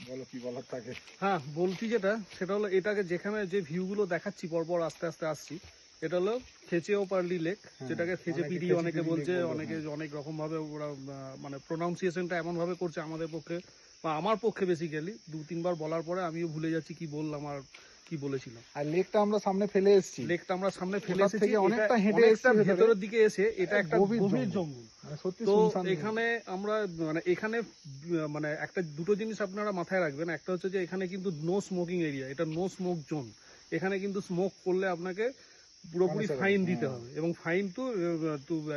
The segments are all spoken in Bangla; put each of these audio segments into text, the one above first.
বলো কি বলার থাকে। হ্যাঁ, বলছি যেটা সেটা হলো, এটাকে যেখানে যে ভিউগুলো দেখাচ্ছি পরপর আস্তে আস্তে আসছি, এটা হলো খেচেওপার্লি লেক, যেটাকে খেচেপিডি অনেকে বলছে, অনেকে অনেক রকম ভাবে ওরা মানে প্রোনাউন্সিয়েশনটা এমন ভাবে করছে আমাদের পক্ষে বা আমার পক্ষে বেসিক্যালি 2-3 বার বলার পরে আমিও ভুলে যাচ্ছি কি বললাম আর কি বলেছিলাম। আর লেকটা আমরা সামনে ফেলে এসেছি, লেকটা আমরা সামনে ফেলে এসেছি, অনেকটা হেঁটে এসেছি ভেতরের দিকে এসে এটা একটা গভীর জঙ্গল। সত্যি তো শুনশান। এখানে আমরা মানে এখানে মানে একটা দুটো জিনিস আপনারা মাথায় রাখবেন। একটা হচ্ছে যে এখানে কিন্তু নো স্মোকিং এরিয়া, এটা নো স্মোক জোন। এখানে কিন্তু স্মোক করলে আপনাকে পুরোপুরি ফাইন দিতে হবে, এবং ফাইন তো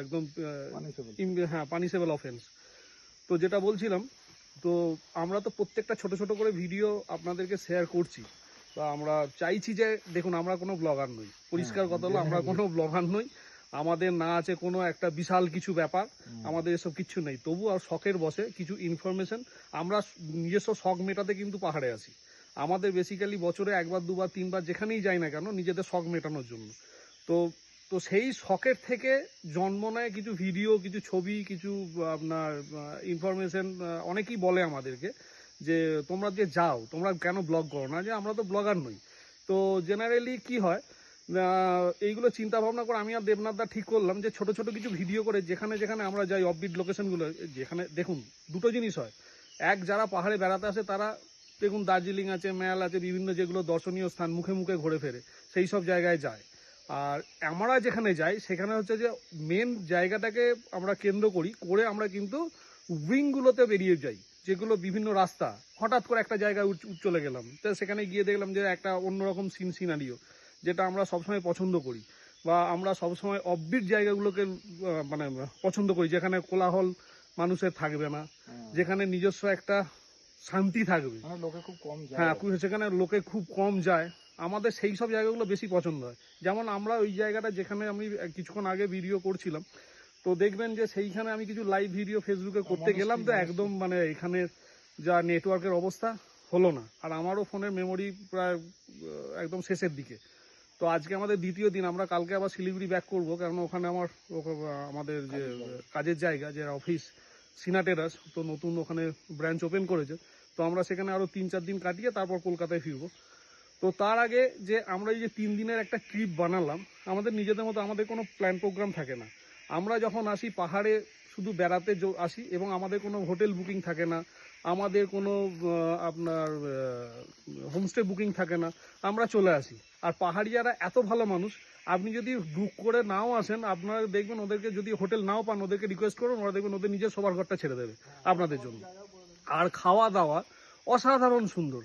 একদম হ্যাঁ পানিশেবল অফেন্স। তো যেটা বলছিলাম, তো আমরা তো প্রত্যেকটা ছোট ছোট করে ভিডিও আপনাদেরকে শেয়ার করছি। তো আমরা চাইছি যে দেখুন, আমরা কোনো ব্লগার নই, পরিষ্কার কথা হলো আমরা কোনো ব্লগার নই, আমাদের না আছে কোনো একটা বিশাল কিছু ব্যাপার, আমাদের এসব কিছু নেই। তবু আর শখের বসে কিছু ইনফরমেশন, আমরা নিজস্ব শখ মেটাতে কিন্তু পাহাড়ে আসি। আমাদের বেসিক্যালি বছরে 1বার 2বার 3বার যেখানেই যাই না কেন, নিজেদের শখ মেটানোর জন্য। তো তো সেই শখের থেকে জন্ম নেয় কিছু ভিডিও, কিছু ছবি, কিছু আপনার ইনফরমেশন। অনেকেই বলে আমাদেরকে যে তোমরা যে যাও, তোমরা কেন ব্লগ করো না, যে আমরা তো ব্লগার নই। তো জেনারেলি কি হয়, এইগুলো চিন্তা ভাবনা করে আমি আর দেবনাথদা ঠিক করলাম যে ছোট ছোট কিছু ভিডিও করে যেখানে যেখানে আমরা যাই, অফবিট লোকেশনগুলো যেখানে, দেখুন দুটো জিনিস হয়। এক, যারা পাহাড়ে বেড়াতে আসে তারা দেখুন দার্জিলিং আছে, ম্যাল আছে, বিভিন্ন যেগুলো দর্শনীয় স্থান মুখে মুখে ঘুরে ফেরে সেই সব জায়গায় যায়। আর আমরা যেখানে যাই সেখানে হচ্ছে যে মেন জায়গাটাকে আমরা কেন্দ্র করে আমরা কিন্তু উইংগুলোতে বেরিয়ে যাই, যেগুলো বিভিন্ন রাস্তা। হঠাৎ করে একটা জায়গায় চলে গেলাম, তো সেখানে গিয়ে দেখলাম যে একটা অন্যরকম সিনারিও, যেটা আমরা সবসময় পছন্দ করি। বা আমরা সবসময় অফবিট জায়গাগুলোকে মানে পছন্দ করি, যেখানে কোলাহল মানুষের থাকবে না, যেখানে নিজস্ব একটা শান্তি থাকবে। লোকে খুব কম যায়। হ্যাঁ, সেখানে লোকে খুব কম যায়। আমাদের সেই সব জায়গাগুলো বেশি পছন্দ হয়। যেমন আমরা ওই জায়গাটা যেখানে আমি কিছুক্ষণ আগে ভিডিও করছিলাম, তো দেখবেন যে সেইখানে আমি কিছু লাইভ ভিডিও ফেসবুকে করতে গেলাম, তো একদম মানে এখানে যা নেটওয়ার্কের অবস্থা হলো না। আর আমারও ফোনের মেমোরি প্রায় একদম শেষের দিকে। তো আজকে আমাদের দ্বিতীয় দিন, আমরা কালকে আবার শিলিগুড়ি ব্যাক করবো, কারণ ওখানে আমাদের যে কাজের জায়গা, যে অফিস সিনাটেরাস, তো নতুন ওখানে ব্রাঞ্চ ওপেন করেছে। তো আমরা সেখানে আরো 3-4 দিন কাটিয়ে তারপর কলকাতায় ফিরবো। তো তার আগে যে আমরা এই যে 3 দিনের একটা ট্রিপ বানালাম, আমাদের নিজেদের মতো, আমাদের কোনো প্ল্যান প্রোগ্রাম থাকে না। আমরা যখন আসি পাহাড়ে শুধু বেড়াতে আসি, এবং আমাদের কোনো হোটেল বুকিং থাকে না, আমাদের কোনো আপনার হোমস্টে বুকিং থাকে না, আমরা চলে আসি। আর পাহাড়িয়ারা এত ভালো মানুষ, আপনি যদি বুক করে নাও আসেন, আপনারা দেখবেন ওদেরকে যদি হোটেল নাও পান, ওদেরকে রিকোয়েস্ট করুন, ওরা দেখবেন ওদের নিজের শোবার ঘরটা ছেড়ে দেবে আপনাদের জন্য। আর খাওয়া দাওয়া অসাধারণ সুন্দর।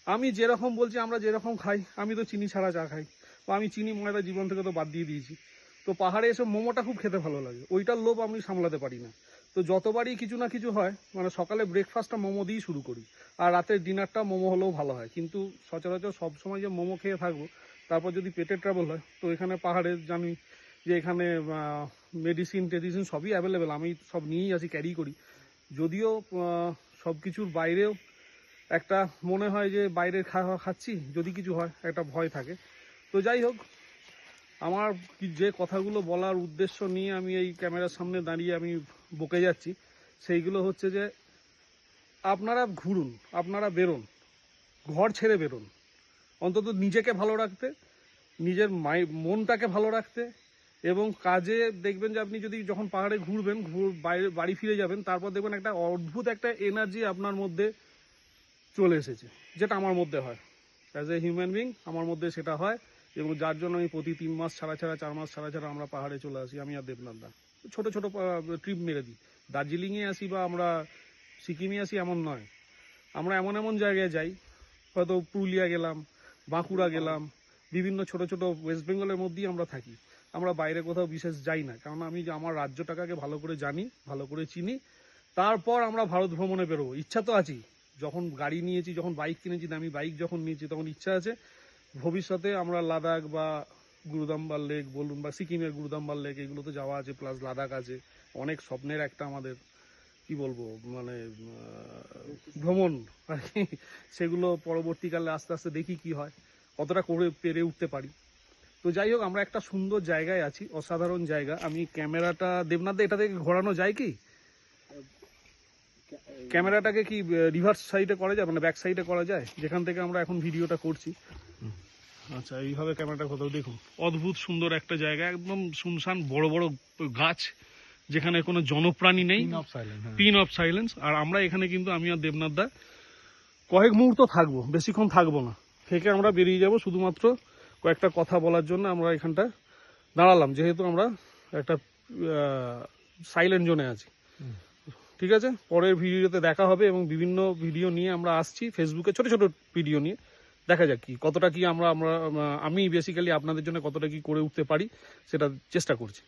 আমি যেরকম বলছি, আমরা যেরকম খাই, আমি তো চিনি ছাড়া চা খাই, বা আমি চিনি ময়দা জীবন থেকে তো বাদ দিয়ে দিয়েছি। তো পাহাড়ে এসে মোমোটা খুব খেতে ভালো লাগে, ওইটার লোভ আমি সামলাতে পারি না। তো যতবারই কিছু না কিছু হয়, মানে সকালে ব্রেকফাস্টটা মোমো দিয়েই শুরু করি, আর রাতের ডিনারটা মোমো হলেও ভালো হয়। কিন্তু সচরাচর সবসময় যে মোমো খেয়ে থাকবো, তারপর যদি পেটের ট্রাবল হয়, তো এখানে পাহাড়ে জানি যে এখানে মেডিসিন টেডিসিন সবই অ্যাভেলেবেল, আমি সব নিয়েই আসি, ক্যারি করি। যদিও সব কিছুর বাইরেও একটা মনে হয় যে বাইরের খাওয়া খাচ্ছি, যদি কিছু হয় একটা ভয় থাকে। তো যাই হোক, আমার যে কথাগুলো বলার উদ্দেশ্য নিয়ে আমি এই ক্যামেরার সামনে দাঁড়িয়ে আমি বকে যাচ্ছি, সেইগুলো হচ্ছে যে আপনারা ঘুরুন, আপনারা বেরোন, ঘর ছেড়ে বেরোন, অন্তত নিজেকে ভালো রাখতে, নিজের মনটাকে ভালো রাখতে। এবং কাজে দেখবেন যে আপনি যদি যখন পাহাড়ে ঘুরবেন, বাইরে বাড়ি ফিরে যাবেন, তারপর দেখবেন একটা অদ্ভুত একটা এনার্জি আপনার মধ্যে চলে এসেছে, যেটা আমার মধ্যে হয় অ্যাজ এ হিউম্যান বিং, আমার মধ্যে সেটা হয়। এবং যার জন্য আমি প্রতি 3 মাস ছাড়া 4 মাস ছাড়া আমরা পাহাড়ে চলে আসি, আমি আর দেবনাথদা। ছোট ছোট ট্রিপ মেরে দিই, দার্জিলিংয়ে আসি বা আমরা সিকিমে আসি এমন নয়, আমরা এমন এমন জায়গায় যাই, হয়তো পুরুলিয়া গেলাম, বাঁকুড়া গেলাম, বিভিন্ন ছোট ছোট ওয়েস্ট বেঙ্গলের মধ্যেই আমরা থাকি। আমরা বাইরে কোথাও বিশেষ যাই না, কারণ আমি আমার রাজ্যটাকে ভালো করে জানি, ভালো করে চিনি। তারপর আমরা ভারত ভ্রমণে বেরোবো, ইচ্ছা তো আছেই। যখন গাড়ি নিয়েছি, যখন বাইক কিনেছি, দামি বাইক যখন নিয়েছি, তখন ইচ্ছা আছে ভবিষ্যতে আমরা লাদাখ বা গুরুদাম্বার লেক বলুন, বা সিকিমের গুরুদাম্বার লেক, এগুলোতে যাওয়া আছে, প্লাস লাদাখ আছে। অনেক স্বপ্নের একটা আমাদের কি বলবো মানে ভ্রমণ আর কি। সেগুলো পরবর্তীকালে আস্তে আস্তে দেখি কি হয়, কতটা করে পেরে উঠতে পারি। তো যাই হোক, আমরা একটা সুন্দর জায়গায় আছি, অসাধারণ জায়গা। আমি ক্যামেরাটা দেবনাথ, এটা থেকে ঘোরানো যায় কি? ক্যামেরাটাকে কি রিভার্স সাইডে করা যায়, মানে ব্যাক সাইডে করা যায়, যেখান থেকে আমরা এখন ভিডিওটা করছি? আচ্ছা, এইভাবে ক্যামেরাটা কোথাও দেখুন, অদ্ভুত সুন্দর একটা জায়গা, একদম শুনশান, বড় বড় গাছ, যেখানে কোনো জনপ্রাণী নেই, পিন অফ সাইলেন্স। আর আমরা এখানে কিন্তু, আমি আর দেবনাথ দা কয়েক মুহূর্ত থাকবো, বেশিক্ষণ থাকবো না, থেকে আমরা বেরিয়ে যাব শুধুমাত্র কয়েকটা কথা বলার জন্য। আমরা এখানটা দাঁড়ালাম যেহেতু আমরা একটা সাইলেন্ট জোনে আছি। ঠিক আছে, পরের ভিডিওতে দেখা হবে এবং বিভিন্ন ভিডিও নিয়ে আমরা আসছি, ফেসবুকে ছোট ছোট ভিডিও নিয়ে। দেখা যাক কি কতটা কি আমি বেসিক্যালি আপনাদের জন্য কতটা কি করে উঠতে পারি, সেটা চেষ্টা করছি।